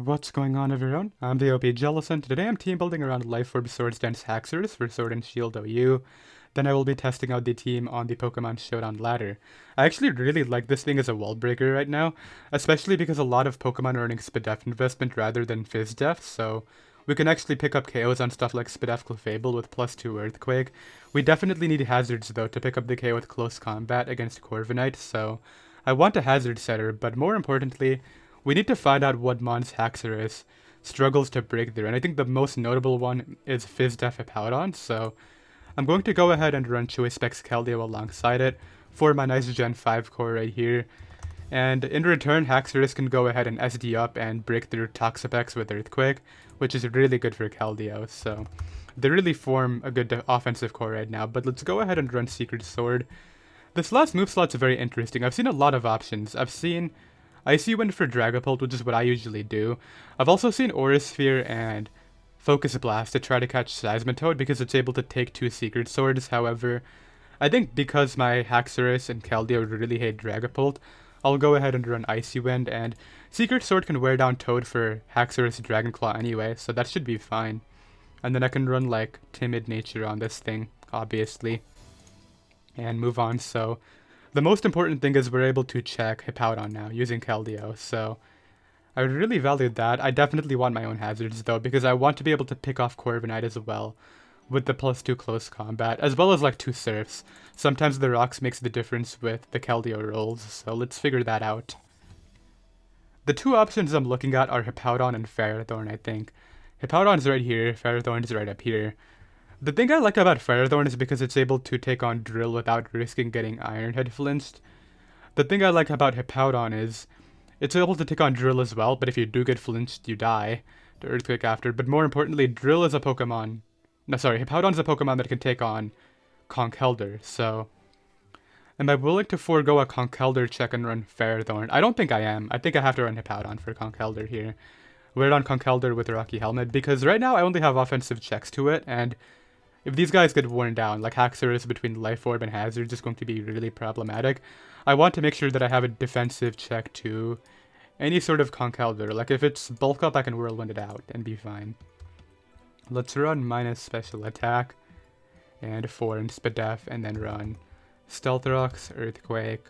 What's going on, everyone? I'm the OPJellicent. Today I'm team building around Life Orb Swords Dance Haxorus for Sword and Shield OU. Then I will be testing out the team on the Pokemon Showdown ladder. I actually really like this thing as a wall breaker right now, especially because a lot of Pokemon are earning Spadef investment rather than Fizdef, so we can actually pick up KOs on stuff like Spadef Clefable with +2 Earthquake. We definitely need hazards though to pick up the KO with Close Combat against Corviknight, so I want a hazard setter, but more importantly, we need to find out what Mons Haxorus struggles to break through, and I think the most notable one is Fizdef Hippowdon, so I'm going to go ahead and run Chewy Specs Keldeo alongside it for my nice Gen 5 core right here. And in return, Haxorus can go ahead and SD up and break through Toxapex with Earthquake, which is really good for Keldeo, so they really form a good offensive core right now. But let's go ahead and run Secret Sword. This last move slot's very interesting. I've seen a lot of options. I've seen Icy Wind for Dragapult, which is what I usually do. I've also seen Aura Sphere and Focus Blast to try to catch Seismitoad because it's able to take 2 Secret Swords. However, I think because my Haxorus and Keldeo really hate Dragapult, I'll go ahead and run Icy Wind, and Secret Sword can wear down Toad for Haxorus Dragonclaw anyway, so that should be fine. And then I can run like Timid Nature on this thing, obviously, and move on. So the most important thing is we're able to check Hippowdon now using Keldeo, so I really valued that. I definitely want my own hazards though, because I want to be able to pick off Corviknight as well with the +2 close combat, as well as like 2 surfs. Sometimes the rocks makes the difference with the Keldeo rolls, so let's figure that out. The 2 options I'm looking at are Hippowdon and Ferrothorn, I think. Hippowdon's right here, Ferrothorn's right up here. The thing I like about Ferrothorn is because it's able to take on Drill without risking getting Iron Head flinched. The thing I like about Hippowdon is it's able to take on Drill as well, but if you do get flinched, you die to Earthquake after. But more importantly, Drill is a Pokemon. No, sorry, Hippowdon's a Pokemon that can take on Conkeldurr, so am I willing to forego a Conkeldurr check and run Ferrothorn? I don't think I am. I think I have to run Hippowdon for Conkeldurr here. Wear on Conkeldurr with Rocky Helmet, because right now I only have offensive checks to it, and if these guys get worn down, like Haxorus between Life Orb and Hazards is going to be really problematic. I want to make sure that I have a defensive check to any sort of Conkeldurr. Like if it's bulk up, I can Whirlwind it out and be fine. Let's run minus special attack and 4 in Spadef, and then run Stealth Rocks, Earthquake,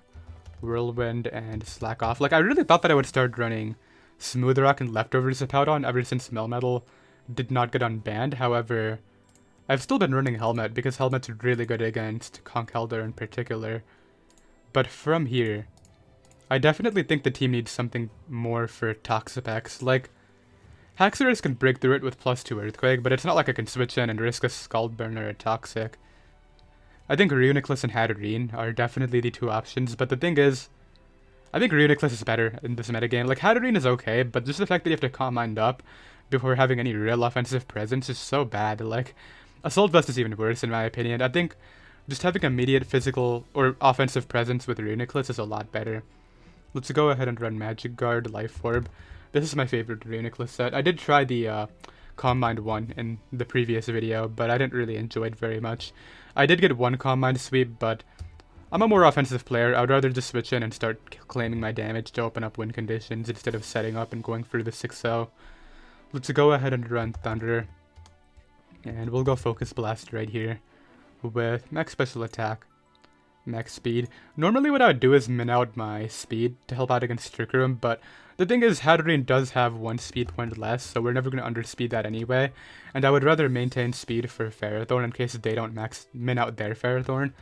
Whirlwind, and Slack Off. Like I really thought that I would start running Smooth Rock and Leftovers Hippowdon ever since Melmetal did not get unbanned. However, I've still been running Helmet because Helmet's really good against Conkeldurr in particular. But from here, I definitely think the team needs something more for Toxapex. Like, Haxorus can break through it with +2 Earthquake, but it's not like I can switch in and risk a Scald Burn or a Toxic. I think Reuniclus and Hatterene are definitely the 2 options, but the thing is, I think Reuniclus is better in this metagame. Like, Hatterene is okay, but just the fact that you have to Calm Mind up before having any real offensive presence is so bad. Like, Assault Vest is even worse in my opinion. I think just having immediate physical or offensive presence with Reuniclus is a lot better. Let's go ahead and run Magic Guard, Life Orb. This is my favorite Reuniclus set. I did try the Calm Mind one in the previous video, but I didn't really enjoy it very much. I did get 1 Calm Mind sweep, but I'm a more offensive player. I would rather just switch in and start claiming my damage to open up win conditions instead of setting up and going through the 6-0. Let's go ahead and run Thunder. And we'll go Focus Blast right here with max special attack, max speed. Normally what I would do is min out my speed to help out against Trick Room, but the thing is Hatterene does have 1 speed point less, so we're never going to underspeed that anyway. And I would rather maintain speed for Ferrothorn in case they don't min out their Ferrothorn,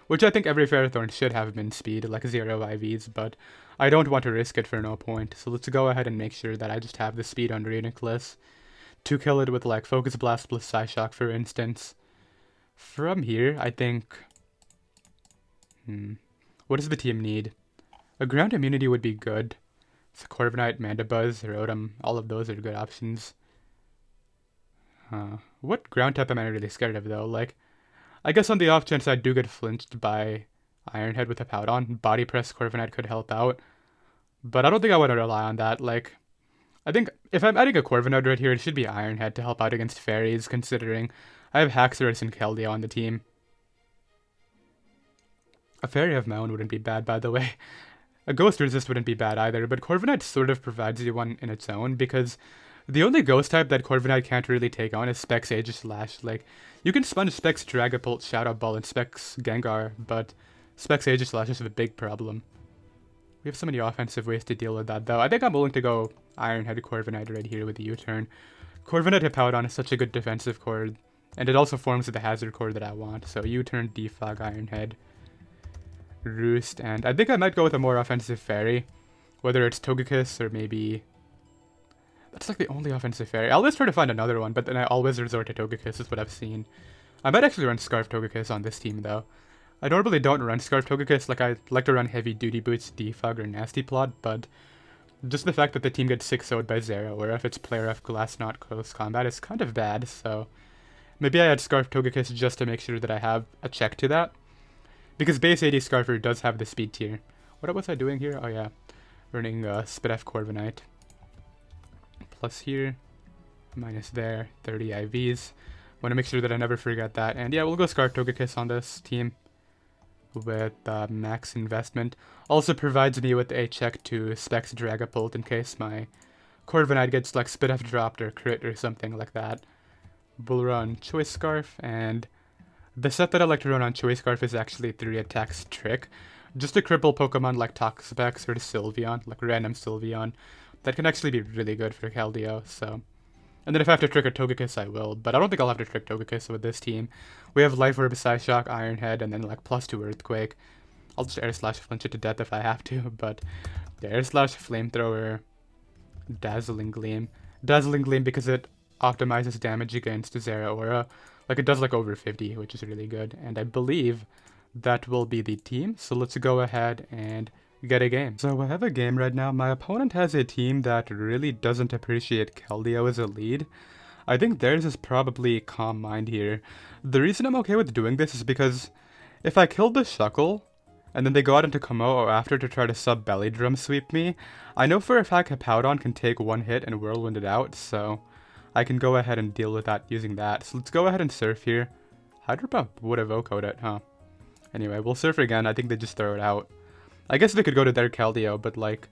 which I think every Ferrothorn should have min speed, like 0 IVs, but I don't want to risk it for no point. So let's go ahead and make sure that I just have the speed on Reuniclus to kill it with like Focus Blast plus Psyshock, for instance. From here, I think, what does the team need? A ground immunity would be good. So Corviknight, Mandibuzz, Rotom, all of those are good options. What ground type am I really scared of though? Like, I guess on the off chance I do get flinched by Iron Head with a Hippowdon, Body Press Corviknight could help out. But I don't think I want to rely on that. Like, I think if I'm adding a Corviknight right here, it should be Iron Head to help out against Fairies, considering I have Haxorus and Keldeo on the team. A Fairy of my own wouldn't be bad, by the way. A Ghost Resist wouldn't be bad either, but Corviknight sort of provides you one in its own, because the only Ghost type that Corviknight can't really take on is Specs Aegislash. Like, you can sponge Specs Dragapult, Shadow Ball, and Specs Gengar, but Specs Aegislash is a big problem. We have so many offensive ways to deal with that, though. I think I'm willing to go Iron Head Corviknight right here with the U-turn. Corviknight Hippowdon is such a good defensive cord, and it also forms the hazard cord that I want. So U-turn, Defog, Iron Head, Roost, and I think I might go with a more offensive fairy, whether it's Togekiss or maybe... That's like the only offensive fairy. I always try to find another one, but then I always resort to Togekiss is what I've seen. I might actually run Scarf Togekiss on this team, though. I normally don't run Scarf Togekiss, like I like to run Heavy Duty Boots, Defog, or Nasty Plot, but just the fact that the team gets 6-0'd by Zero, or if it's player F Glass not Close Combat, is kind of bad, so maybe I add Scarf Togekiss just to make sure that I have a check to that. Because base 80 Scarfer does have the speed tier. What was I doing here? Oh yeah, running Spit F Corviknight. Plus here, minus there, 30 IVs. Want to make sure that I never forget that. And yeah, we'll go Scarf Togekiss on this team with max investment. Also provides me with a check to Specs Dragapult in case my Corviknight gets like Spit F dropped or crit or something like that. We'll run Choice Scarf, and the set that I like to run on Choice Scarf is actually 3 attacks Trick. Just to cripple Pokemon like Toxapex or Sylveon, like random Sylveon. That can actually be really good for Keldeo, so... And then if I have to trick a Togekiss, I will, but I don't think I'll have to trick Togekiss with this team. We have Life Orb, Psyshock, Iron Head, and then like +2 Earthquake. I'll just Air Slash flinch it to death if I have to, but the Air Slash, Flamethrower, Dazzling Gleam. Dazzling Gleam because it optimizes damage against Zeraora. Like it does like over 50, which is really good. And I believe that will be the team, so let's go ahead and get a game. So I have a game right now. My opponent has a team that really doesn't appreciate Keldeo as a lead. I think theirs is probably Calm Mind here. The reason I'm okay with doing this is because if I kill the Shuckle, and then they go out into Komodo after to try to sub-Belly Drum Sweep me, I know for a fact Hippowdon can take one hit and Whirlwind it out, so I can go ahead and deal with that using that. So let's go ahead and Surf here. Hydro Pump would have OHKO'd it, huh? Anyway, we'll Surf again. I think they just throw it out. I guess they could go to their Keldeo, but like,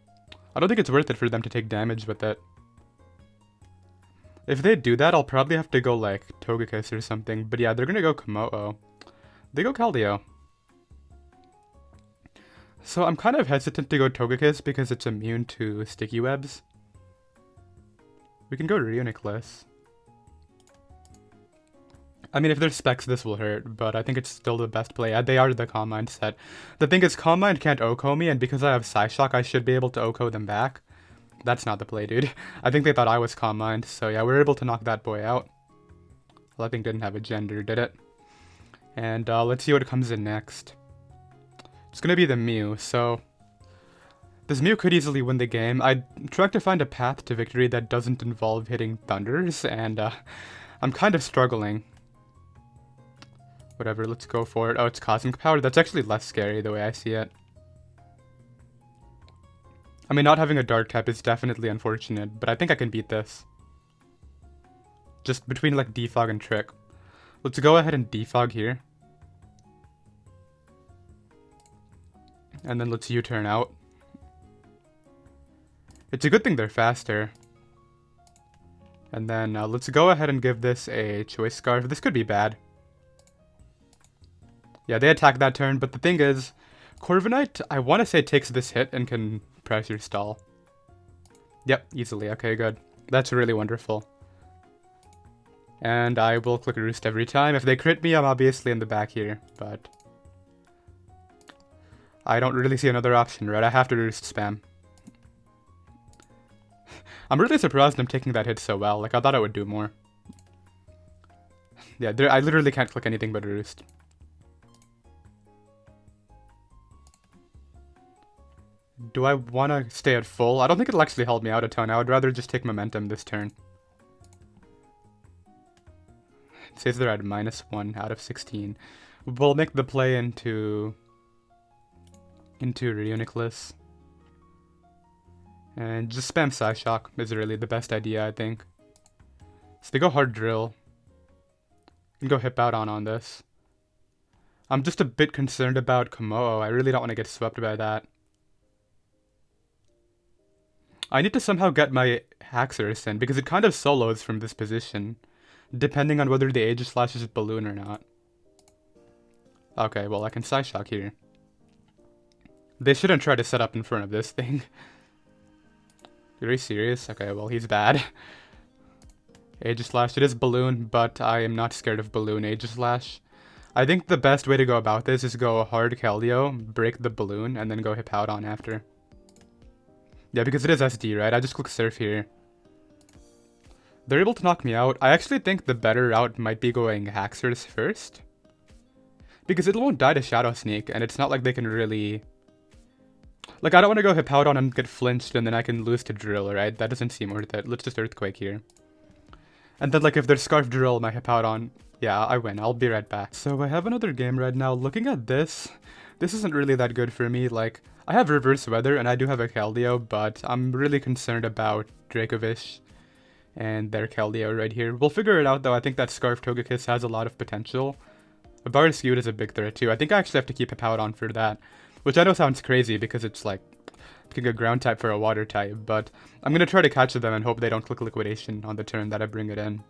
I don't think it's worth it for them to take damage with it. If they do that, I'll probably have to go like Togekiss or something. But yeah, they're gonna go Komodo. They go Keldeo. So I'm kind of hesitant to go Togekiss because it's immune to Sticky Webs. We can go Reuniclus. I mean, if there's Specs, this will hurt, but I think it's still the best play. They are the Calm Mind set. The thing is, Calm Mind can't OHKO me, and because I have Psyshock, I should be able to OHKO them back. That's not the play, dude. I think they thought I was Calm Mind, so yeah, we were able to knock that boy out. Well, I think didn't have a gender, did it? And let's see what comes in next. It's gonna be the Mew, so... This Mew could easily win the game. I tried to find a path to victory that doesn't involve hitting Thunders, and I'm kind of struggling. Whatever, let's go for it. Oh, it's Cosmic Power. That's actually less scary the way I see it. I mean, not having a Dark type is definitely unfortunate, but I think I can beat this. Just between like Defog and Trick. Let's go ahead and Defog here. And then let's U-turn out. It's a good thing they're faster. And then let's go ahead and give this a Choice Scarf. This could be bad. Yeah, they attack that turn, but the thing is, Corviknight, I want to say takes this hit and can pressure stall. Yep, easily. Okay, good. That's really wonderful. And I will click Roost every time. If they crit me, I'm obviously in the back here, but I don't really see another option, right? I have to Roost spam. I'm really surprised I'm taking that hit so well. Like, I thought I would do more. Yeah, I literally can't click anything but Roost. Do I want to stay at full? I don't think it'll actually help me out a ton. I would rather just take momentum this turn. It says they're at -1 out of 16. We'll make the play into Reuniclus. And just spam Psyshock is really the best idea, I think. So they go Hard Drill. You can go Hippowdon on this. I'm just a bit concerned about Komodo. I really don't want to get swept by that. I need to somehow get my Haxorus in, because it kind of solos from this position, depending on whether the Aegislash is balloon or not. Okay, well, I can Psyshock here. They shouldn't try to set up in front of this thing. Are you serious? Okay, well, he's bad. Aegislash, it is balloon, but I am not scared of balloon Aegislash. I think the best way to go about this is go hard Keldeo, break the balloon, and then go Hippowdon after. Yeah, because it is SD, right? I just click Surf here. They're able to knock me out. I actually think the better route might be going Haxorus first, because it won't die to Shadow Sneak, and it's not like they can really... Like, I don't want to go Hippowdon and get flinched, and then I can lose to Drill, right? That doesn't seem worth it. Let's just Earthquake here. And then, like, if there's Scarf Drill, my Hippowdon... Yeah, I win. I'll be right back. So I have another game right now. Looking at this isn't really that good for me. Like, I have Reverse Weather, and I do have a Keldeo, but I'm really concerned about Dracovish and their Keldeo right here. We'll figure it out, though. I think that Scarf Togekiss has a lot of potential. A Barraskewda is a big threat, too. I think I actually have to keep Hippowdon for that, which I know sounds crazy because it's, like, picking a ground type for a water type, but I'm going to try to catch them and hope they don't click Liquidation on the turn that I bring it in.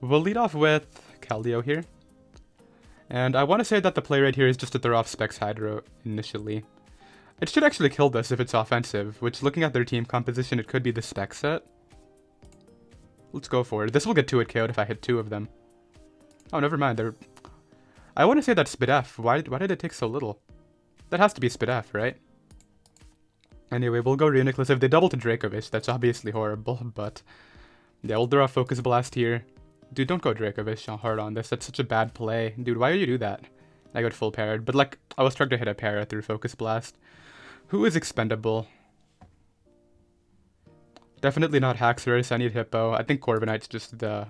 We'll lead off with Keldeo here. And I want to say that the play right here is just to throw off Specs Hydro initially. It should actually kill this if it's offensive, which looking at their team composition, it could be the Spec set. Let's go for it. This will get 2-hit KO'd if I hit 2 of them. Oh, never mind. I want to say that's Spidef. Why did it take so little? That has to be Spidef, right? Anyway, we'll go Reuniclus. If they double to Dracovish, that's obviously horrible, but... Yeah, we'll draw a Focus Blast here. Dude, don't go Dracovish hard on this. That's such a bad play. Dude, why do you do that? I got full parried. But, like, I was trying to hit a para through Focus Blast. Who is expendable? Definitely not Haxorus. I need Hippo. I think Corviknight's just the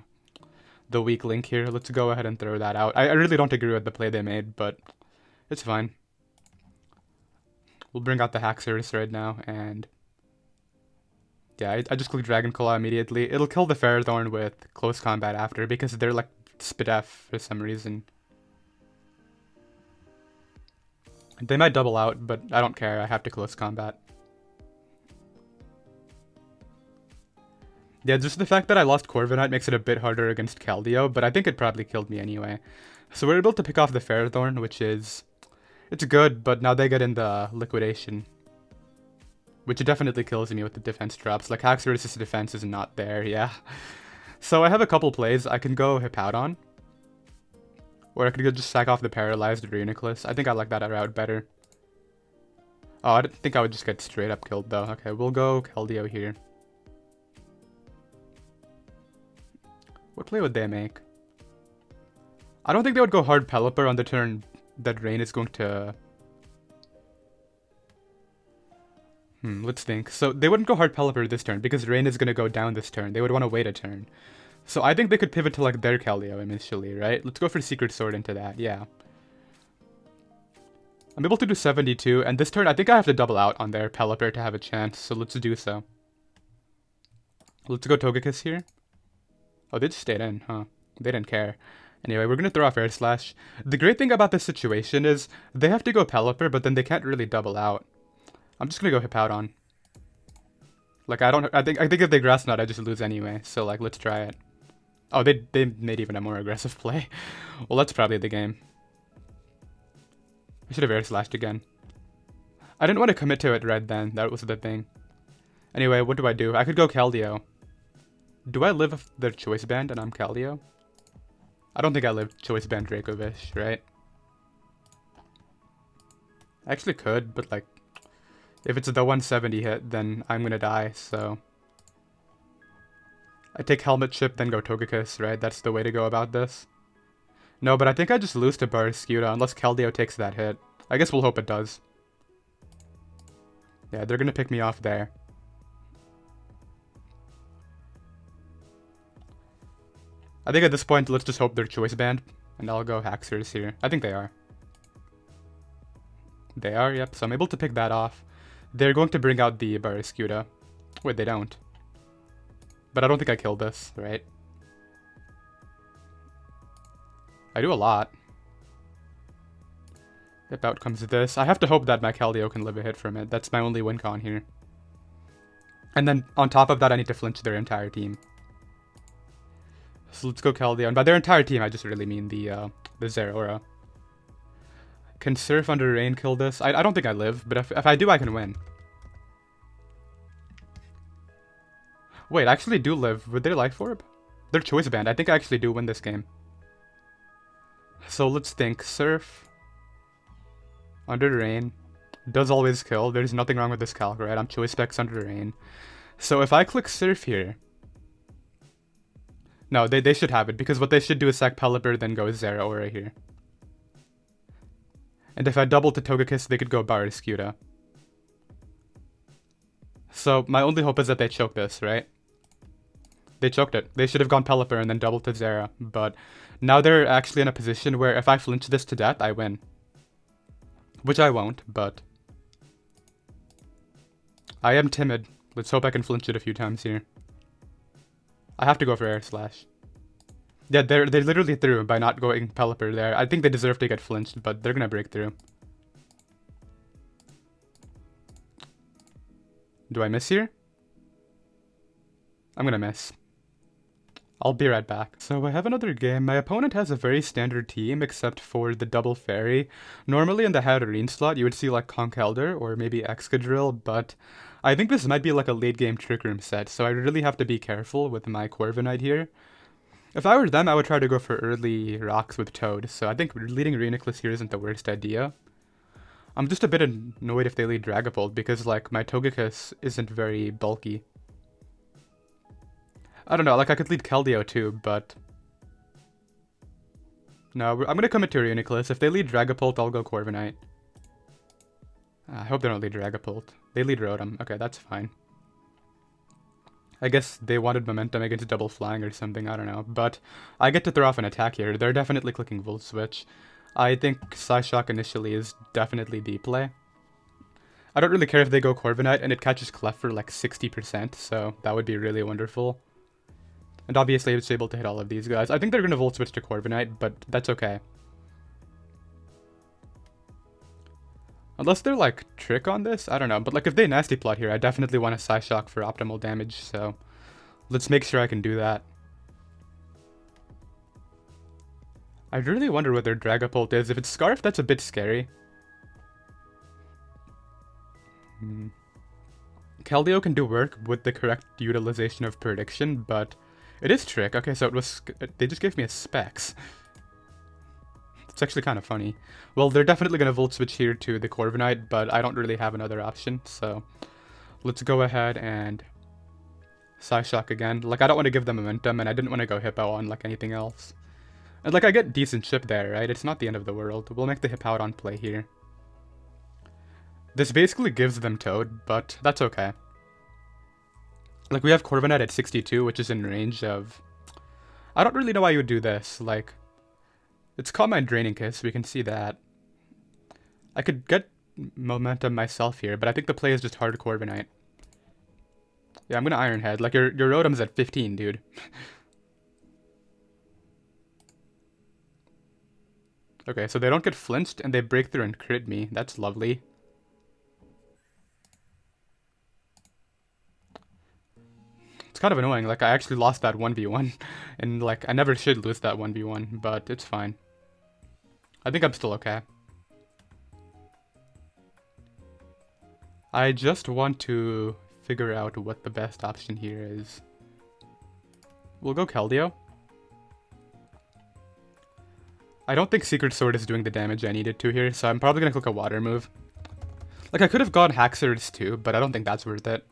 weak link here. Let's go ahead and throw that out. I really don't agree with the play they made, but it's fine. We'll bring out the Haxorus right now, and... Yeah, I just click Dragon Claw immediately. It'll kill the Ferrothorn with Close Combat after, because they're like Spidef for some reason. They might double out, but I don't care. I have to Close Combat. Yeah, just the fact that I lost Corviknight makes it a bit harder against Keldeo, but I think it probably killed me anyway. So we're able to pick off the Ferrothorn, which is... It's good, but now they get in the Liquidation, which definitely kills me with the defense drops. Like, Haxorus' defense is not there, yeah. So I have a couple plays. I can go Hippowdon, or I could just sack off the paralyzed Reuniclus. I think I like that route better. Oh, I didn't think I would just get straight up killed, though. Okay, we'll go Keldeo here. What play would they make? I don't think they would go hard Pelipper on the turn that Rain is going to... let's think. So they wouldn't go hard Pelipper this turn because Rain is going to go down this turn. They would want to wait a turn. So I think they could pivot to like their Keldeo initially, right? Let's go for Secret Sword into that, yeah. I'm able to do 72, and this turn I think I have to double out on their Pelipper to have a chance, so let's do so. Let's go Togekiss here. Oh, they just stayed in, huh? They didn't care. Anyway, we're going to throw off Air Slash. The great thing about this situation is they have to go Pelipper, but then they can't really double out. I'm just gonna go Hippowdon. Like, I think if they Grass Knot, I just lose anyway. So, like, let's try it. Oh, they made even a more aggressive play. Well, that's probably the game. I should have Air Slashed again. I didn't want to commit to it right then. That was the thing. Anyway, what do? I could go Keldeo. Do I live their Choice Band and I'm Keldeo? I don't think I live Choice Band Dracovish, right? I actually could, but, like... If it's the 170 hit, then I'm gonna die, so... I take Helmet Chip, then go Togekiss, right? That's the way to go about this. No, but I think I just lose to Barraskewda unless Keldeo takes that hit. I guess we'll hope it does. Yeah, they're gonna pick me off there. I think at this point, let's just hope they're Choice Band, and I'll go Haxorus here. I think they are. They are, yep, so I'm able to pick that off. They're going to bring out the Barraskewda. Wait, they don't. But I don't think I killed this, right? I do a lot. Yep, out comes this. I have to hope that my Keldeo can live a hit from it. That's my only win con here. And then on top of that, I need to flinch their entire team. So let's go Keldeo. And by their entire team, I just really mean the Zeraora. Can Surf under Rain kill this? I don't think I live, but if I do, I can win. Wait, I actually do live with their Life Orb? Their Choice Band. I think I actually do win this game. So let's think. Surf under Rain does always kill. There's nothing wrong with this calc, right? I'm Choice Specs under Rain. So if I click Surf here... No, they should have it, because what they should do is sack Pelipper, then go Zeraora here. And if I double to Togekiss, they could go Barraskewda. So my only hope is that they choke this, right? They choked it. They should have gone Pelipper and then doubled to Zera, but now they're actually in a position where if I flinch this to death, I win. Which I won't, but... I am timid. Let's hope I can flinch it a few times here. I have to go for Air Slash. Yeah, they literally threw by not going Pelipper there. I think they deserve to get flinched, but they're gonna break through. Do I miss here? I'm gonna miss. I'll be right back. So I have another game. My opponent has a very standard team except for the double fairy. Normally in the Haxorus slot you would see like Conkeldeo or maybe Excadrill, but I think this might be like a late game Trick Room set, so I really have to be careful with my Corviknight here. If I were them, I would try to go for early rocks with Toad, so I think leading Reuniclus here isn't the worst idea. I'm just a bit annoyed if they lead Dragapult because like my Togekiss isn't very bulky. I don't know, like I could lead Keldeo too, but... No, I'm gonna commit to Reuniclus. If they lead Dragapult, I'll go Corviknight. I hope they don't lead Dragapult. They lead Rotom. Okay, that's fine. I guess they wanted momentum against double flying or something, I don't know. But I get to throw off an attack here. They're definitely clicking Volt Switch. I think Psyshock initially is definitely the play. I don't really care if they go Corviknight and it catches Clef for like 60%, so that would be really wonderful. And obviously it's able to hit all of these guys. I think they're going to Volt Switch to Corviknight, but that's okay. Unless they're like Trick on this, I don't know. But like if they Nasty Plot here, I definitely want a Psyshock for optimal damage, so let's make sure I can do that. I really wonder what their Dragapult is. If it's Scarf, that's a bit scary. Keldeo can do work with the correct utilization of Prediction, but it is Trick. Okay, so it was... They just gave me a Specs. It's actually kind of funny. Well, they're definitely going to Volt Switch here to the Corviknight, but I don't really have another option, so let's go ahead and Psyshock again. Like, I don't want to give them momentum, and I didn't want to go Hippo on, like, anything else. And, like, I get decent chip there, right? It's not the end of the world. We'll make the Hippowdon play here. This basically gives them Toad, but that's okay. Like, we have Corviknight at 62, which is in range of... I don't really know why you would do this, like... It's Calm Mind Draining Kiss, we can see that. I could get momentum myself here, but I think the play is just hard Corviknight. Yeah, I'm gonna Iron Head. Like, your Rotom's at 15, dude. Okay, so they don't get flinched, and they break through and crit me. That's lovely. It's kind of annoying. Like, I actually lost that 1v1. And, like, I never should lose that 1v1, but it's fine. I think I'm still okay. I just want to figure out what the best option here is. We'll go Keldeo. I don't think Secret Sword is doing the damage I needed to here, so I'm probably going to click a Water move. Like, I could have gone Haxorus too, but I don't think that's worth it.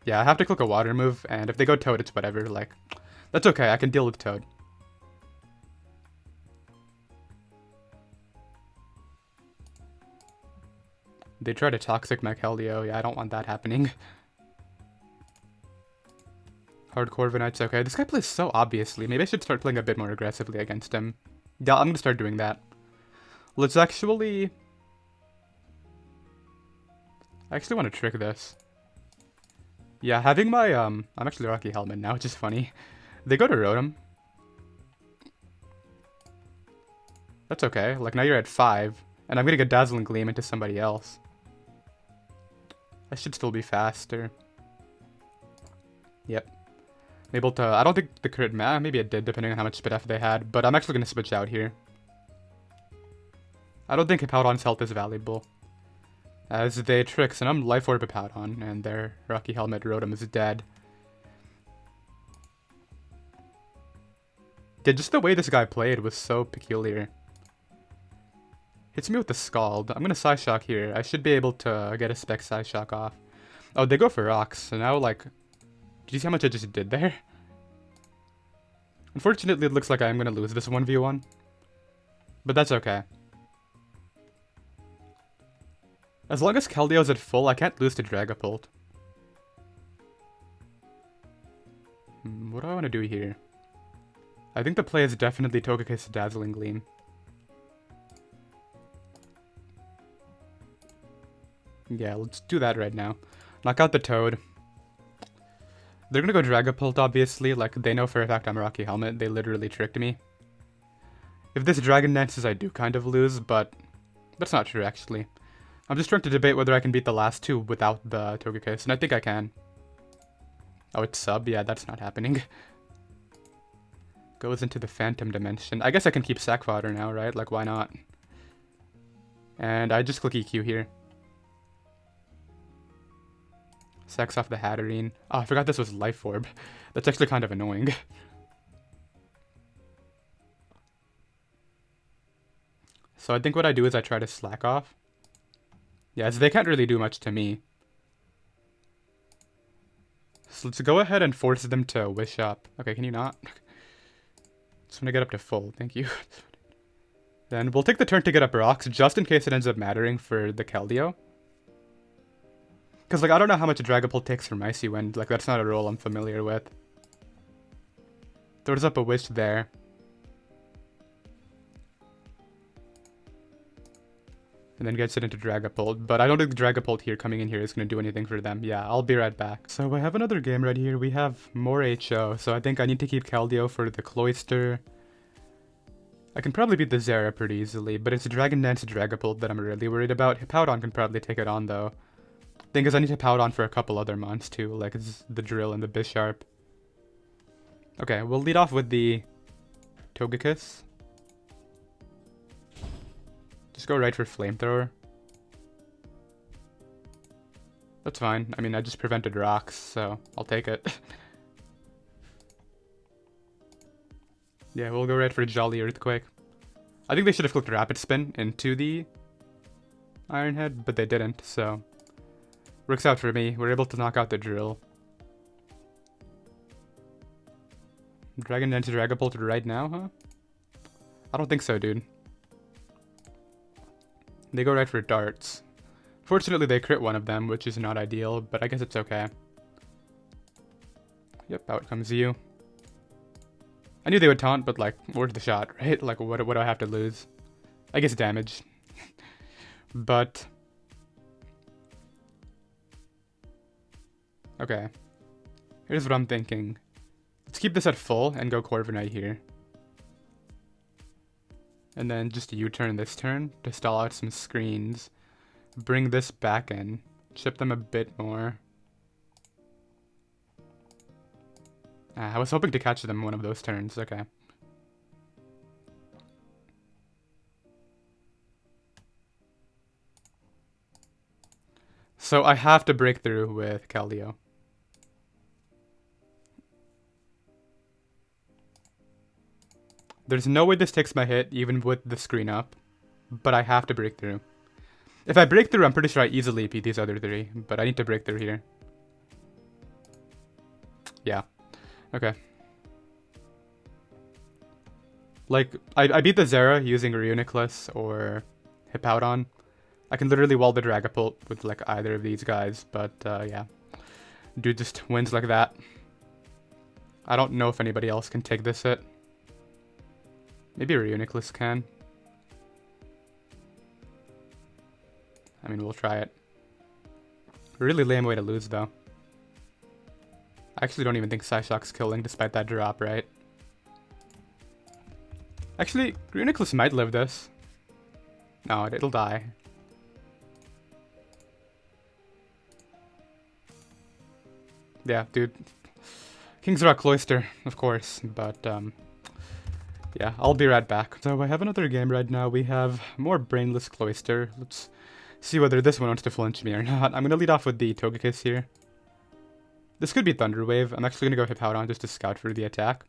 Yeah, I have to click a Water move, and if they go Toad, it's whatever. Like, that's okay, I can deal with Toad. They try to Toxic my Keldeo. Yeah, I don't want that happening. Hard Corviknight's okay. This guy plays so obviously. Maybe I should start playing a bit more aggressively against him. Yeah, I'm gonna start doing that. Let's actually... I actually want to trick this. Yeah, having my, I'm actually Rocky Helmet now, which is funny. They go to Rotom. That's okay. Like, now you're at 5. And I'm gonna get Dazzling Gleam into somebody else. I should still be faster. Yep. I'm able to... I don't think the crit... maybe it did, depending on how much speed F they had. But I'm actually going to switch out here. I don't think Hippowdon's health is valuable, as they Tricks, and I'm Life Orb Hippowdon, and their Rocky Helmet Rotom is dead. Yeah, just the way this guy played was so peculiar. Hits me with the Scald. I'm gonna Psyshock here. I should be able to get a Spec Psyshock off. Oh, they go for rocks, so now, like... Did you see how much I just did there? Unfortunately, it looks like I'm gonna lose this 1v1. But that's okay. As long as Keldeo's at full, I can't lose to Dragapult. What do I want to do here? I think the play is definitely Togekiss Dazzling Gleam. Yeah, let's do that right now. Knock out the Toad. They're gonna go Dragapult, obviously. Like, they know for a fact I'm Rocky Helmet. They literally tricked me. If this Dragon Dances, I do kind of lose, but that's not true, actually. I'm just trying to debate whether I can beat the last two without the Togekiss, and I think I can. Oh, it's sub? Yeah, that's not happening. Goes into the Phantom Dimension. I guess I can keep Sack Fodder now, right? Like, why not? And I just click EQ here. Sacks off the Hatterene. Oh, I forgot this was Life Orb. That's actually kind of annoying. So I think what I do is I try to slack off. Yeah, so they can't really do much to me. So let's go ahead and force them to Wish Up. Okay, can you not? Just want to get up to full, thank you. Then we'll take the turn to get up rocks, just in case it ends up mattering for the Keldeo. Because, like, I don't know how much a Dragapult takes from Icy Wind. Like, that's not a role I'm familiar with. Throws up a Wish there. And then gets it into Dragapult. But I don't think the Dragapult here coming in here is going to do anything for them. Yeah, I'll be right back. So I have another game right here. We have more HO. So I think I need to keep Keldeo for the Cloyster. I can probably beat the Zera pretty easily. But it's a Dragon Dance Dragapult that I'm really worried about. Hippowdon can probably take it on though. Thing is, I need Hippowdon for a couple other mons too. Like the Drill and the Bisharp. Okay, we'll lead off with the Togekiss. Just go right for Flamethrower. That's fine. I mean, I just prevented rocks, so I'll take it. Yeah, we'll go right for Jolly Earthquake. I think they should have clicked Rapid Spin into the Iron Head, but they didn't, so... Works out for me. We're able to knock out the Drill. Dragon Dance Dragapult right now, huh? I don't think so, dude. They go right for darts. Fortunately, they crit one of them, which is not ideal, but I guess it's okay. Yep, out comes you. I knew they would taunt, but, like, where's the shot, right? Like, what do I have to lose? I guess damage. But... Okay. Here's what I'm thinking. Let's keep this at full and go Corviknight here. And then just U-turn this turn to stall out some screens. Bring this back in. Chip them a bit more. I was hoping to catch them one of those turns. Okay. So I have to break through with Keldeo. There's no way this takes my hit, even with the screen up. But I have to break through. If I break through, I'm pretty sure I easily beat these other three. But I need to break through here. Yeah. Okay. Like, I beat the Zera using Reuniclus or Hippowdon. I can literally wall the Dragapult with, like, either of these guys. But, yeah. Dude just wins like that. I don't know if anybody else can take this hit. Maybe Reuniclus can. I mean, we'll try it. Really lame way to lose, though. I actually don't even think Psyshock's killing, despite that drop, right? Actually, Reuniclus might live this. No, it'll die. Yeah, dude. King's Rock Cloister, of course, but, yeah, I'll be right back. So I have another game right now. We have more Brainless Cloister. Let's see whether this one wants to flinch me or not. I'm gonna lead off with the Togekiss here. This could be Thunder Wave. I'm actually gonna go Hippowdon just to scout for the attack.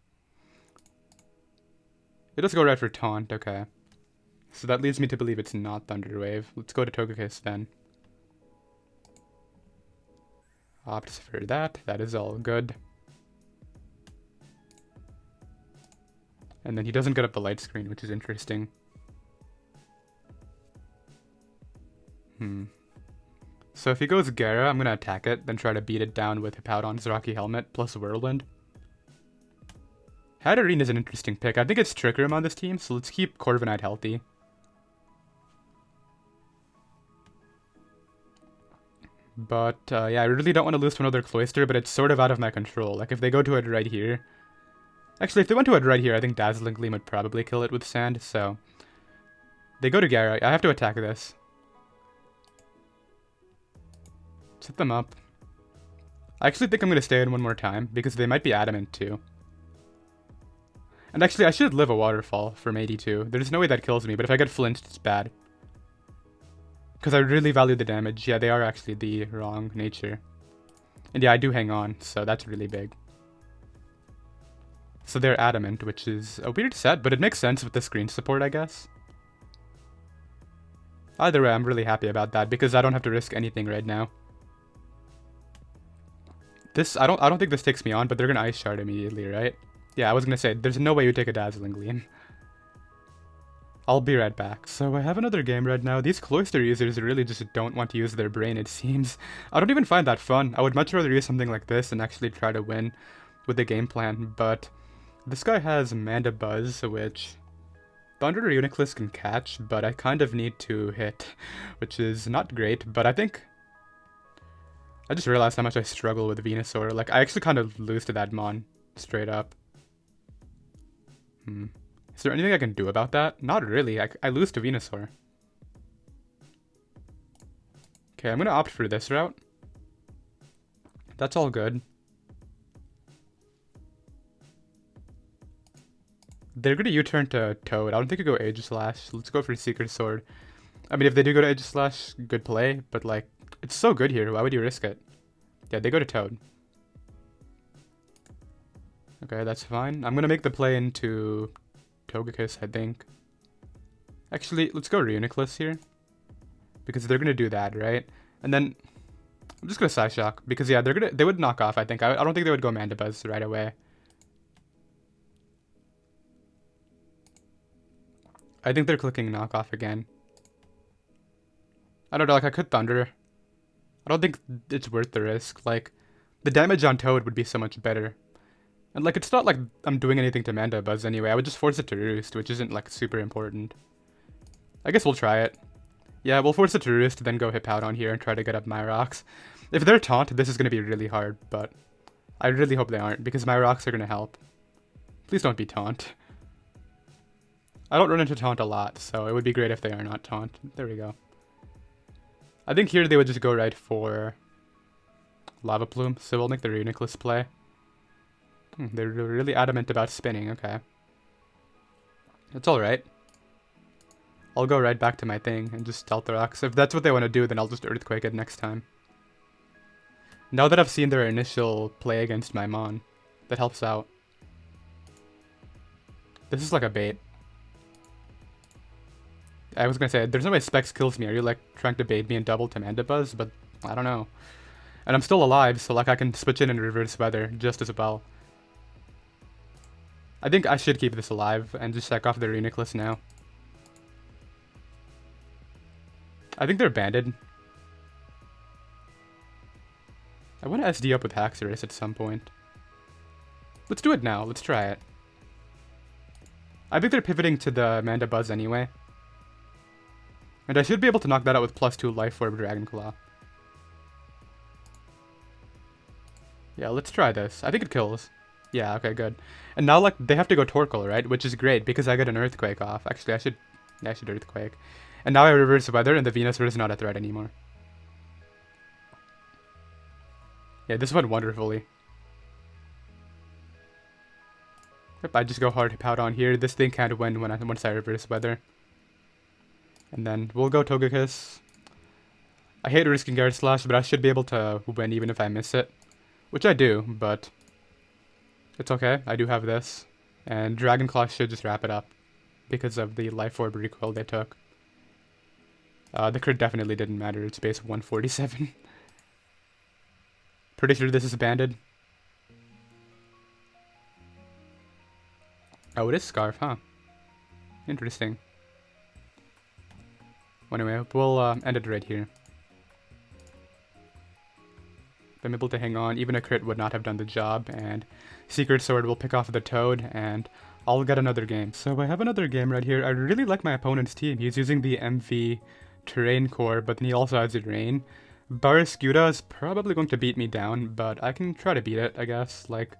It does go right for Taunt, okay. So that leads me to believe it's not Thunder Wave. Let's go to Togekiss then. Opts for that. That is all good. And then he doesn't get up the light screen, which is interesting. So if he goes Gara, I'm going to attack it, then try to beat it down with Hippowdon's Rocky Helmet plus Whirlwind. Hatterene is an interesting pick. I think it's Trick Room on this team, so let's keep Corviknight healthy. But, yeah, I really don't want to lose to another Cloister, but it's sort of out of my control. Like, if they go to it right here... Actually, if they went to it right here, I think Dazzling Gleam would probably kill it with Sand, so... They go to Gara. I have to attack this. Set them up. I actually think I'm going to stay in one more time, because they might be Adamant too. And actually, I should live a Waterfall from 82. There's no way that kills me, but if I get flinched, it's bad. Because I really value the damage. Yeah, they are actually the wrong nature. And yeah, I do hang on, so that's really big. So they're Adamant, which is a weird set, but it makes sense with the screen support, I guess. Either way, I'm really happy about that, because I don't have to risk anything right now. This, I don't think this takes me on, but they're gonna Ice Shard immediately, right? Yeah, I was gonna say, there's no way you take a Dazzling Gleam. I'll be right back. So I have another game right now. These Cloister users really just don't want to use their brain, it seems. I don't even find that fun. I would much rather use something like this and actually try to win with the game plan, but this guy has Mandibuzz, which Thunder Reuniclus can catch, but I kind of need to hit, which is not great, but I think... I just realized how much I struggle with Venusaur. Like, I actually kind of lose to that Mon, straight up. Is there anything I can do about that? Not really. I lose to Venusaur. Okay, I'm going to opt for this route. That's all good. They're going to U-turn to Toad. I don't think you go Aegislash. Let's go for Secret Sword. I mean, if they do go to Aegislash, good play. But, like, it's so good here. Why would you risk it? Yeah, they go to Toad. Okay, that's fine. I'm going to make the play into Togekiss, I think. Actually, let's go Reuniclus here. Because they're going to do that, right? And then I'm just going to Psyshock. Because, yeah, they would knock off, I think. I don't think they would go Mandibuzz right away. I think they're clicking knockoff again. I don't know, like, I could Thunder. I don't think it's worth the risk. Like, the damage on Toad would be so much better. And, like, it's not like I'm doing anything to Mandibuzz anyway. I would just force it to Roost, which isn't, like, super important. I guess we'll try it. Yeah, we'll force it to Roost, then go Hippowdon here and try to get up my rocks. If they're Taunt, this is going to be really hard, but I really hope they aren't, because my rocks are going to help. Please don't be Taunt. I don't run into Taunt a lot, so it would be great if they are not Taunt. There we go. I think here they would just go right for Lava Plume, so we'll make the Reuniclus play. They're really adamant about spinning, okay. It's alright. I'll go right back to my thing and just Stealth Rocks. If that's what they want to do, then I'll just Earthquake it next time. Now that I've seen their initial play against my Mon, that helps out. This is like a bait. I was gonna say, there's no way Specs kills me. Are you like trying to bait me and double to Mandibuzz? But I don't know. And I'm still alive, so like I can switch in and reverse weather just as well. I think I should keep this alive and just check off the Reuniclus now. I think they're banded. I want to SD up with Haxorus at some point. Let's do it now. Let's try it. I think they're pivoting to the Mandibuzz anyway. And I should be able to knock that out with +2 Life Orb Dragon Claw. Yeah, let's try this. I think it kills. Yeah, okay, good. And now, like, they have to go Torkoal, right? Which is great, because I get an Earthquake off. Actually, I should Earthquake. And now I reverse weather, and the Venusaur is not a threat anymore. Yeah, this went wonderfully. Yep, I just go hard Hippowdon here. This thing can't win once I reverse weather. And then we'll go Togekiss. I hate risking Guard Slash, but I should be able to win even if I miss it. Which I do, but it's okay. I do have this. And Dragon Claw should just wrap it up because of the Life Orb recoil they took. The crit definitely didn't matter. It's base 147. Pretty sure this is banded. Oh, it is Scarf, huh? Interesting. Well, anyway, we'll end it right here. If I'm able to hang on, even a crit would not have done the job, and Secret Sword will pick off the Toad, and I'll get another game. So I have another game right here. I really like my opponent's team. He's using the MV Terrain Core, but then he also has the Rain. Barraskewda is probably going to beat me down, but I can try to beat it, I guess. Like,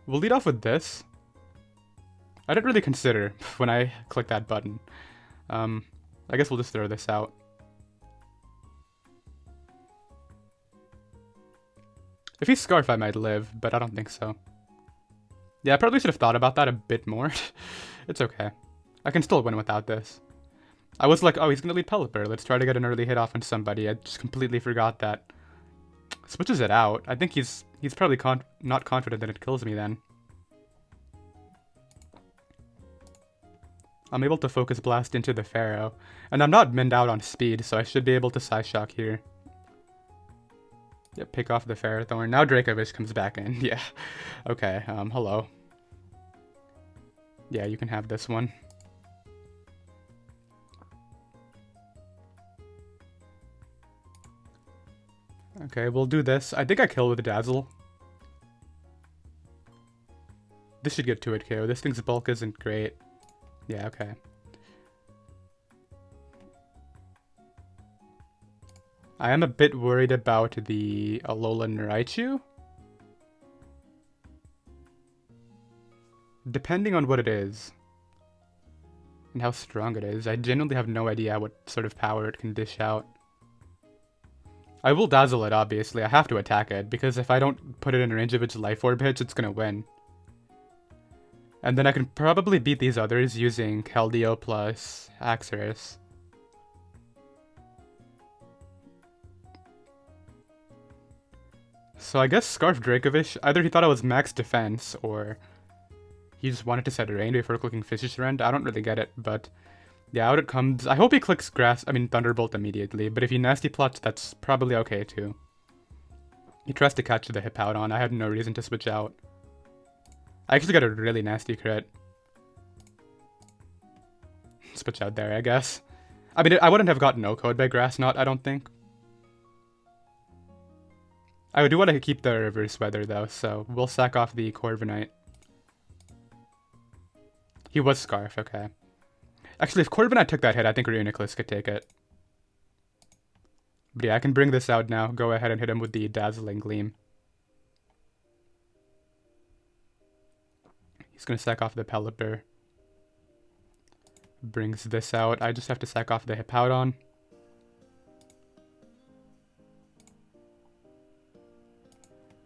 we'll lead off with this. I didn't really consider when I clicked that button. I guess we'll just throw this out. If he's Scarf, I might live, but I don't think so. Yeah, I probably should have thought about that a bit more. It's okay. I can still win without this. I was like, oh, he's gonna lead Pelipper. Let's try to get an early hit off on somebody. I just completely forgot that. Switches it out. I think he's probably not confident that it kills me then. I'm able to Focus Blast into the Pharaoh. And I'm not minned out on speed, so I should be able to Psyshock here. Yep, pick off the Ferrothorn. Now Dracovish comes back in. Yeah. Okay, hello. Yeah, you can have this one. Okay, we'll do this. I think I kill with Dazzle. This should get to it, KO. This thing's bulk isn't great. Yeah, okay. I am a bit worried about the Alolan Raichu. Depending on what it is. And how strong it is. I genuinely have no idea what sort of power it can dish out. I will Dazzle it, obviously. I have to attack it, because if I don't put it in range of its Life Orb hits, it's gonna win. And then I can probably beat these others using Keldeo plus Haxorus. So I guess Scarf Dracovish, either he thought I was max defense, or he just wanted to set rain before clicking Fish's Rend. I don't really get it, but yeah, out it comes. I hope he clicks Thunderbolt immediately, but if he Nasty Plots, that's probably okay too. He tries to catch the Hippowdon. I had no reason to switch out. I actually got a really nasty crit. Switch out there, I guess. I mean, I wouldn't have gotten no code by Grass Knot, I don't think. I do want to keep the reverse weather though, so we'll sack off the Corviknight. He was Scarf, okay. Actually, if Corviknight took that hit, I think Reuniclus could take it. But yeah, I can bring this out now. Go ahead and hit him with the Dazzling Gleam. He's going to sack off the Pelipper. Brings this out. I just have to sack off the Hippowdon.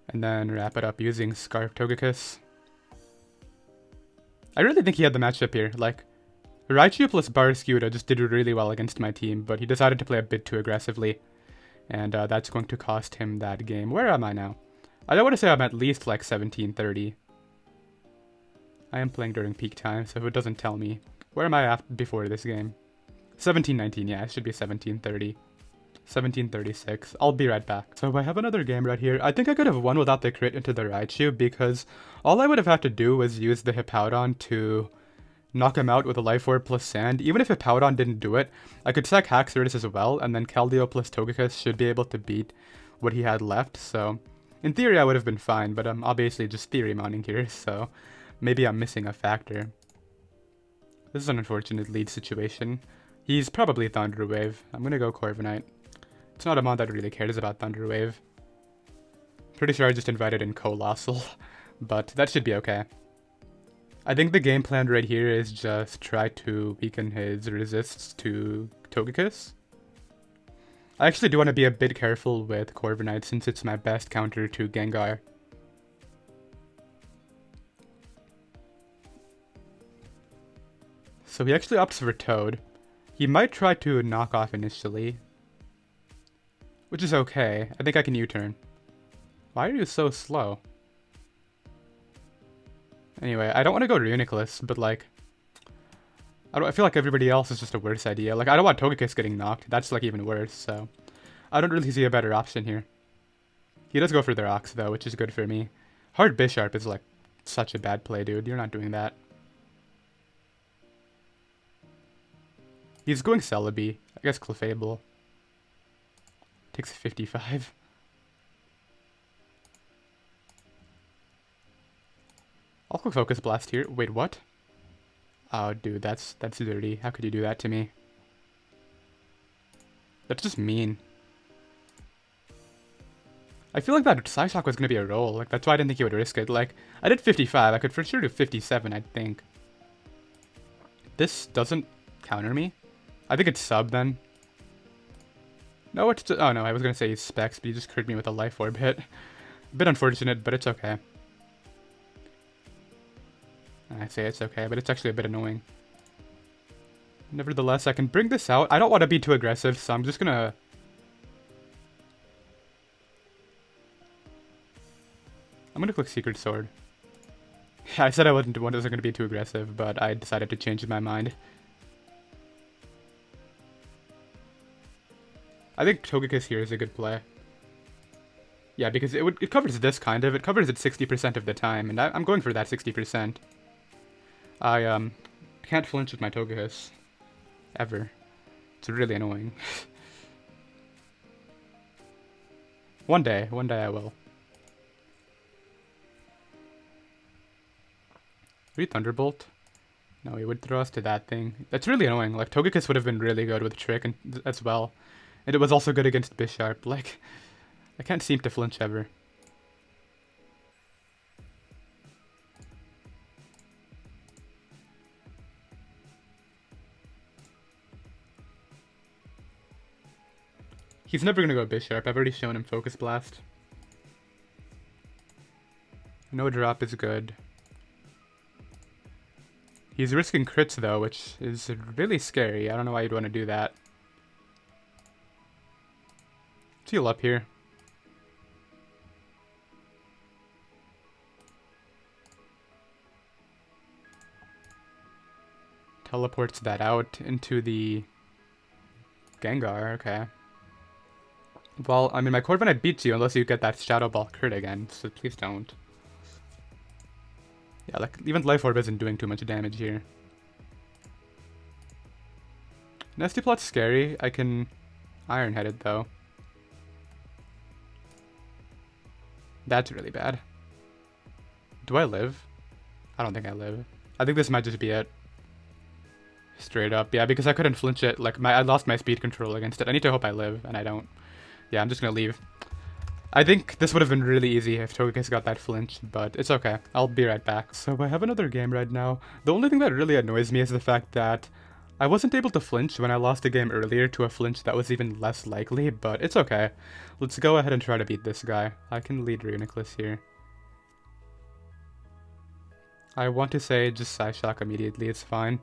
And then wrap it up using Scarf Togekiss. I really think he had the matchup here. Like, Raichu plus Barraskewda just did really well against my team, but he decided to play a bit too aggressively. And that's going to cost him that game. Where am I now? I don't want to say I'm at least like 1730. I am playing during peak time, so if it doesn't tell me. Where am I at before this game? 1719, yeah, it should be 1730. 1736. I'll be right back. So I have another game right here. I think I could have won without the crit into the Raichu, because all I would have had to do was use the Hippowdon to knock him out with a Life Orb plus Sand. Even if Hippowdon didn't do it, I could sack Haxorus as well, and then Keldeo plus Togekiss should be able to beat what he had left. So in theory, I would have been fine, but I'm obviously just theory mounting here, so maybe I'm missing a factor. This is an unfortunate lead situation. He's probably Thunder Wave. I'm gonna go Corviknight. It's not a mod that really cares about Thunder Wave. Pretty sure I just invited in Colossal, but that should be okay. I think the game plan right here is just try to weaken his resists to Togekiss. I actually do want to be a bit careful with Corviknight since it's my best counter to Gengar. So he actually opts for Toad. He might try to knock off initially, which is okay. I think I can U-turn. Why are you so slow? Anyway, I don't want to go Reuniclus, but like, I feel like everybody else is just a worse idea. Like, I don't want Togekiss getting knocked. That's like even worse, so I don't really see a better option here. He does go for the rocks though, which is good for me. Hard Bisharp is like such a bad play, dude. You're not doing that. He's going Celebi. I guess Clefable. Takes 55. I'll quick Focus Blast here. Wait, what? Oh, dude, that's dirty. How could you do that to me? That's just mean. I feel like that Psyshock was going to be a roll. Like, that's why I didn't think he would risk it. Like, I did 55. I could for sure do 57, I think. This doesn't counter me. I think it's sub, then. No, it's just... Oh, no, I was going to say Specs, but he just critted me with a Life Orb hit. A bit unfortunate, but it's okay. I say it's okay, but it's actually a bit annoying. Nevertheless, I can bring this out. I don't want to be too aggressive, so I'm just going to... I'm going to click Secret Sword. I said I wasn't going to be too aggressive, but I decided to change my mind. I think Togekiss here is a good play. Yeah, because it covers this kind of. It covers it 60% of the time, and I'm going for that 60%. I can't flinch with my Togekiss. Ever. It's really annoying. One day I will. Read Thunderbolt? No, he would throw us to that thing. That's really annoying. Like, Togekiss would have been really good with Trick as well. And it was also good against Bisharp. Like, I can't seem to flinch ever. He's never gonna go Bisharp. I've already shown him Focus Blast. No drop is good. He's risking crits though, which is really scary. I don't know why you'd want to do that. Let's heal up here. Teleports that out into the Gengar, okay. Well, I mean, my Corviknight beats you unless you get that Shadow Ball crit again, so please don't. Yeah, like, even Life Orb isn't doing too much damage here. Nasty Plot's scary. I can Iron Head it, though. That's really bad. Do I live? I don't think I live. I think this might just be it. Straight up. Yeah, because I couldn't flinch it. Like, I lost my speed control against it. I need to hope I live, and I don't. Yeah, I'm just gonna leave. I think this would have been really easy if Togekiss got that flinch, but it's okay. I'll be right back. So I have another game right now. The only thing that really annoys me is the fact that I wasn't able to flinch when I lost a game earlier to a flinch that was even less likely, but it's okay. Let's go ahead and try to beat this guy. I can lead Reuniclus here. I want to say just Psyshock immediately, it's fine.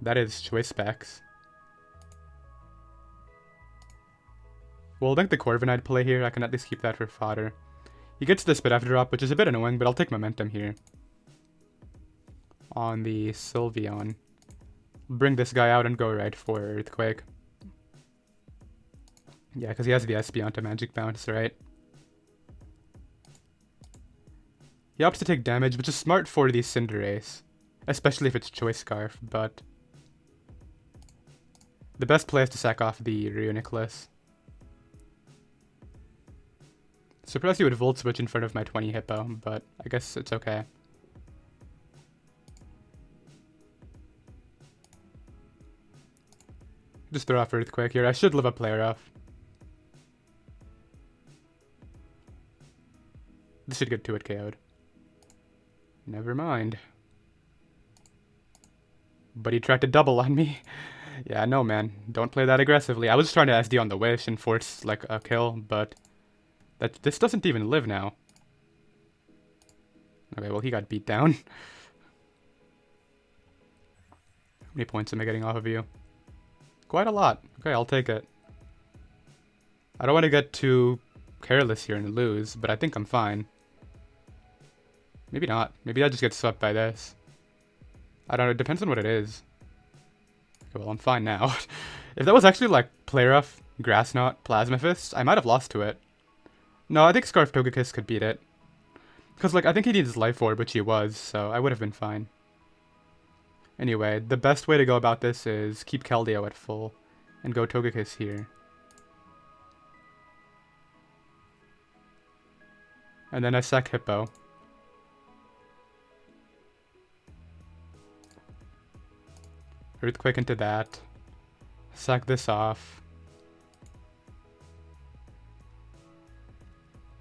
That is choice specs. We'll make the Corviknight play here. I can at least keep that for fodder. He gets the Spit drop, which is a bit annoying, but I'll take momentum here. On the Sylveon. Bring this guy out and go right for Earthquake. Yeah, because he has the SP onto Magic Bounce, right? He opts to take damage, which is smart for the Cinderace. Especially if it's Choice Scarf, but... the best play is to sack off the Reuniclus. Surprised he would Volt Switch in front of my 20 Hippo, but I guess it's okay. Just throw off Earthquake here. I should live a player off. This should get 2-hit KO'd. Never mind. But he tried to double on me. Yeah, no, man. Don't play that aggressively. I was just trying to SD on the Wish and force, like, a kill, but this doesn't even live now. Okay, well, he got beat down. How many points am I getting off of you? Quite a lot. Okay, I'll take it. I don't want to get too careless here and lose, but I think I'm fine. Maybe not. Maybe I just get swept by this. I don't know. It depends on what it is. Okay, well, I'm fine now. If that was actually like Play Rough, Grass Knot, Plasma Fist, I might have lost to it. No, I think Scarf Togekiss could beat it. Because, like, I think he needs Life Orb, which he was, so I would have been fine. Anyway, the best way to go about this is keep Keldeo at full and go Togekiss here. And then I sack Hippo. Earthquake into that. Sack this off.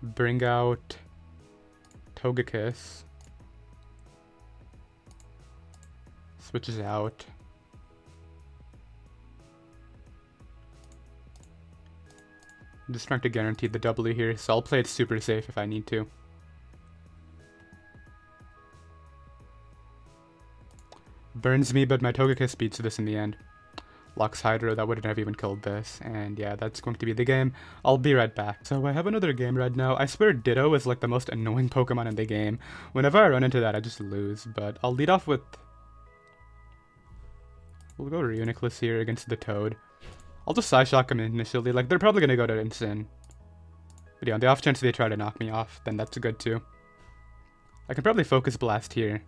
Bring out Togekiss. Switches out. I'm just trying to guarantee the W here, so I'll play it super safe if I need to. Burns me, but my Togekiss beats this in the end. Lux Hydro, that wouldn't have even killed this. And yeah, that's going to be the game. I'll be right back. So I have another game right now. I swear Ditto is like the most annoying Pokemon in the game. Whenever I run into that, I just lose. But I'll lead off with... We'll go Reuniclus here against the Toad. I'll just Psyshock him initially. Like, they're probably going to go to Insane. But yeah, on the off chance they try to knock me off, then that's good too. I can probably Focus Blast here.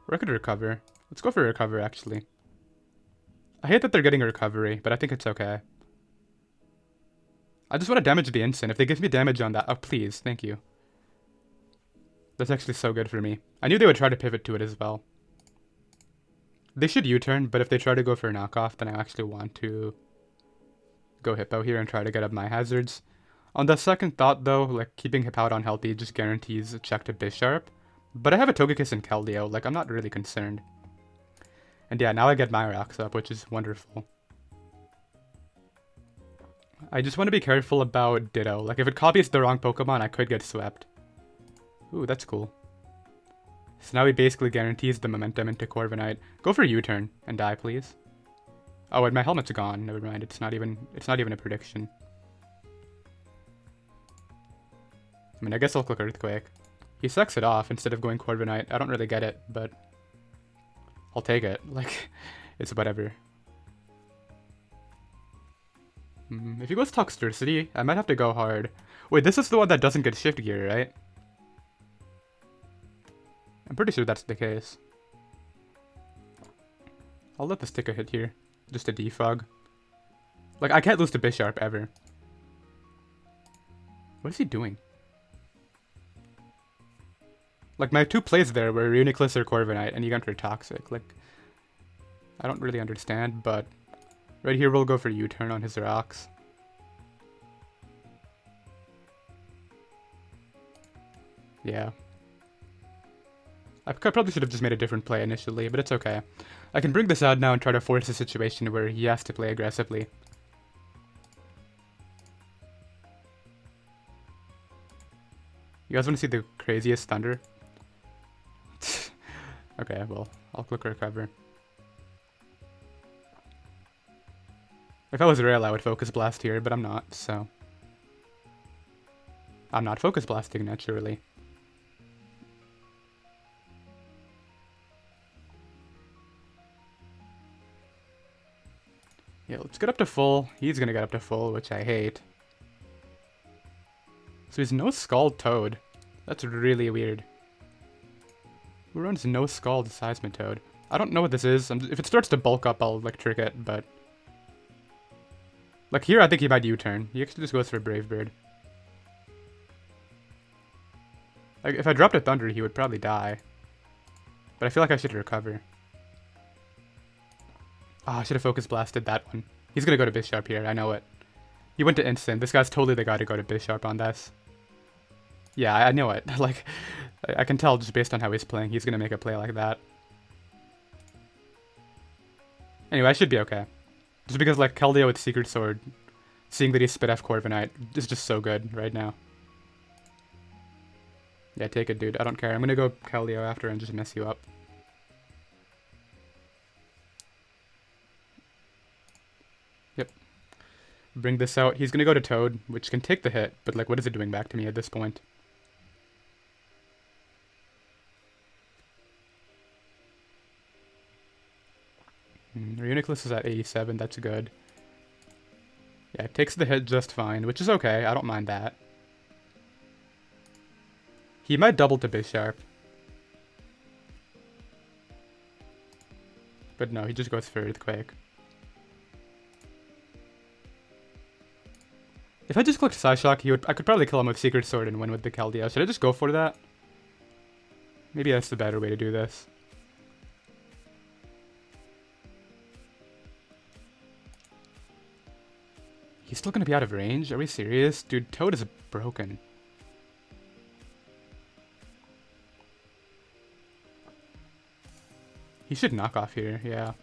Or I could Recover. Let's go for Recover, actually. I hate that they're getting a Recovery, but I think it's okay. I just want to damage the Instant. If they give me damage on that... Oh, please. Thank you. That's actually so good for me. I knew they would try to pivot to it as well. They should U-turn, but if they try to go for a knockoff, then I actually want to go Hippo here and try to get up my hazards. On the second thought, though, like, keeping Hippowdon healthy just guarantees a check to Bisharp. But I have a Togekiss and Keldeo, like, I'm not really concerned. And yeah, now I get my rocks up, which is wonderful. I just want to be careful about Ditto. Like, if it copies the wrong Pokemon, I could get swept. Ooh, that's cool. So now he basically guarantees the momentum into Corviknight. Go for U-turn and die, please. Oh, and my helmet's gone. Never mind. It's not even a prediction. I mean, I guess I'll click Earthquake. He sucks it off instead of going Corviknight. I don't really get it, but I'll take it. Like, it's whatever. If he goes Toxtricity, I might have to go hard. Wait, this is the one that doesn't get Shift Gear, right? I'm pretty sure that's the case. I'll let this take a hit here. Just a defog. Like, I can't lose to Bisharp ever. What is he doing? Like, my two plays there were Reuniclus or Corviknight, and you got for Toxic. Like, I don't really understand, but right here we'll go for U-turn on his rocks. Yeah. I probably should have just made a different play initially, but it's okay. I can bring this out now and try to force a situation where he has to play aggressively. You guys want to see the craziest thunder? Okay, well, I'll click Recover. If I was real, I would Focus Blast here, but I'm not, so... I'm not Focus Blasting, naturally. Yeah, let's get up to full. He's gonna get up to full, which I hate. So he's no Scald Toad. That's really weird. Who runs no Scald Seismitoad? I don't know what this is. If it starts to bulk up, I'll like trick it, but... Like here, I think he might U-turn. He actually just goes for Brave Bird. Like, if I dropped a Thunder, he would probably die. But I feel like I should recover. Ah, I should have Focus Blasted that one. He's gonna go to Bisharp here, I know it. He went to Instant. This guy's totally the guy to go to Bisharp on this. Yeah, I know it. Like, I can tell just based on how he's playing, he's gonna make a play like that. Anyway, I should be okay. Just because, like, Keldeo with Secret Sword, seeing that he spit F Corviknight is just so good right now. Yeah, take it, dude. I don't care. I'm gonna go Keldeo after and just mess you up. Yep. Bring this out. He's gonna go to Toad, which can take the hit, but, like, what is it doing back to me at this point? Reuniclus is at 87. That's good. Yeah, it takes the hit just fine, which is okay. I don't mind that. He might double to Bisharp. But no, he just goes for Earthquake. If I just clicked Psyshock, I could probably kill him with Secret Sword and win with the Keldeo. Should I just go for that? Maybe that's the better way to do this. He's still gonna be out of range? Are we serious? Dude, Toad is broken. He should knock off here, yeah.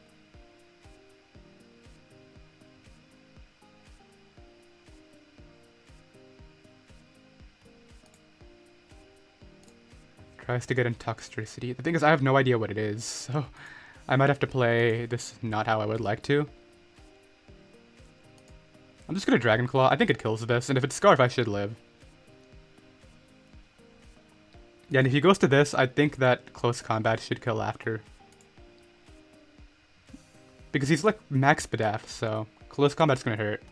Tries to get in Toxtricity. The thing is, I have no idea what it is, so I might have to play this not how I would like to. I'm just gonna Dragon Claw. I think it kills this, and if it's Scarf, I should live. Yeah, and if he goes to this, I think that Close Combat should kill after. Because he's like max Spadaf, so Close Combat's gonna hurt.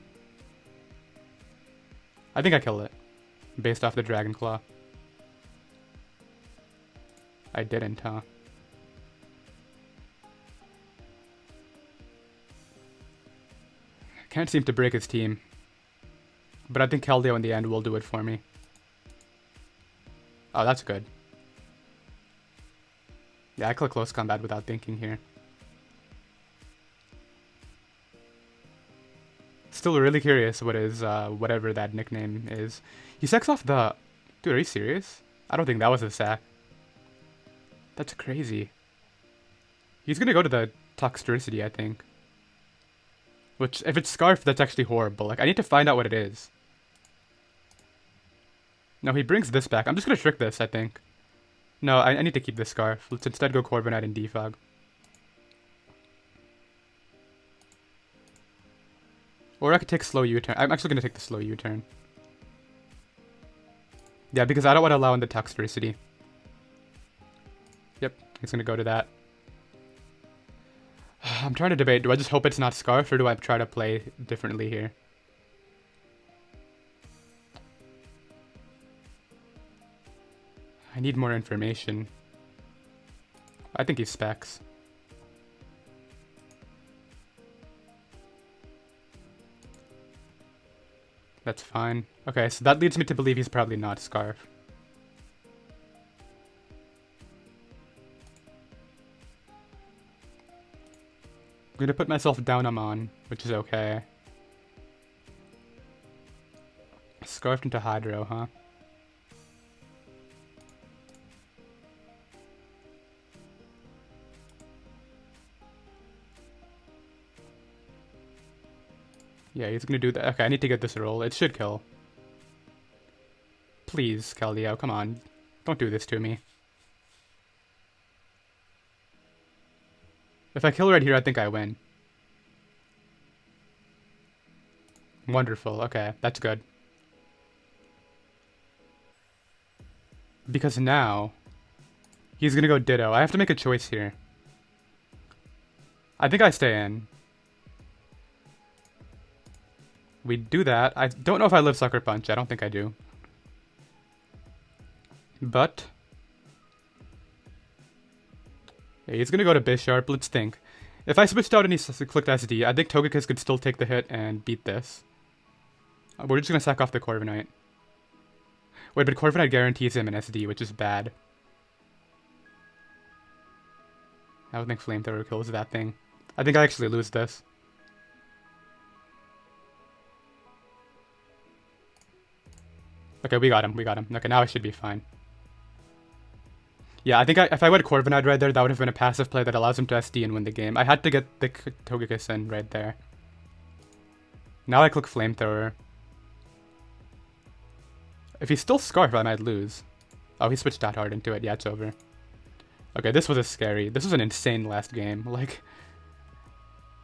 I think I killed it, based off the Dragon Claw. I didn't, huh? Can't seem to break his team. But I think Keldeo in the end will do it for me. Oh, that's good. Yeah, I click Close Combat without thinking here. Still really curious what his, whatever that nickname is. He sacks off the... Dude, are you serious? I don't think that was a sack. That's crazy. He's gonna go to the Toxtricity, I think. Which, if it's Scarf, that's actually horrible. Like, I need to find out what it is. No, he brings this back. I'm just gonna trick this, I think. No, I need to keep this Scarf. Let's instead go Corviknight and Defog. Or I could take slow U-turn. I'm actually gonna take the slow U-turn. Yeah, because I don't want to allow in the Toxtricity. Yep, he's gonna go to that. I'm trying to debate, do I just hope it's not Scarf, or do I try to play differently here? I need more information. I think he's Specs. That's fine. Okay, so that leads me to believe he's probably not Scarf. I'm gonna put myself down on, which is okay. Scarfed into Hydro, huh? Yeah, he's gonna do that. Okay, I need to get this roll. It should kill. Please, Keldeo, come on. Don't do this to me. If I kill right here, I think I win. Wonderful. Okay, that's good. Because now, he's gonna go Ditto. I have to make a choice here. I think I stay in. We do that. I don't know if I live Sucker Punch. I don't think I do. But... yeah, he's gonna go to Bisharp. Let's think. If I switched out and he clicked SD, I think Togekiss could still take the hit and beat this. We're just gonna sack off the Corviknight. Wait, but Corviknight guarantees him an SD, which is bad. I don't think Flamethrower kills that thing. I think I actually lose this. Okay, we got him. Okay, now I should be fine. Yeah, I think if I went Corviknight right there, that would have been a passive play that allows him to SD and win the game. I had to get the Togekiss in right there. Now I click Flamethrower. If he's still Scarf, I might lose. Oh, he switched that hard into it. Yeah, it's over. Okay, this was a scary... This was an insane last game. Like,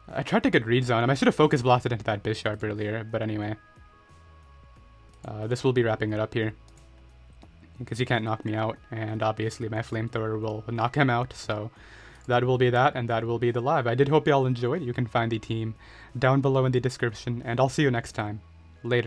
I tried to get reads on him. I should have focus blasted into that Bisharp earlier, but anyway. This will be wrapping it up here. Because he can't knock me out, and obviously my Flamethrower will knock him out, so that will be that, and that will be the live. I did hope y'all enjoyed. You can find the team down below in the description, and I'll see you next time. Later.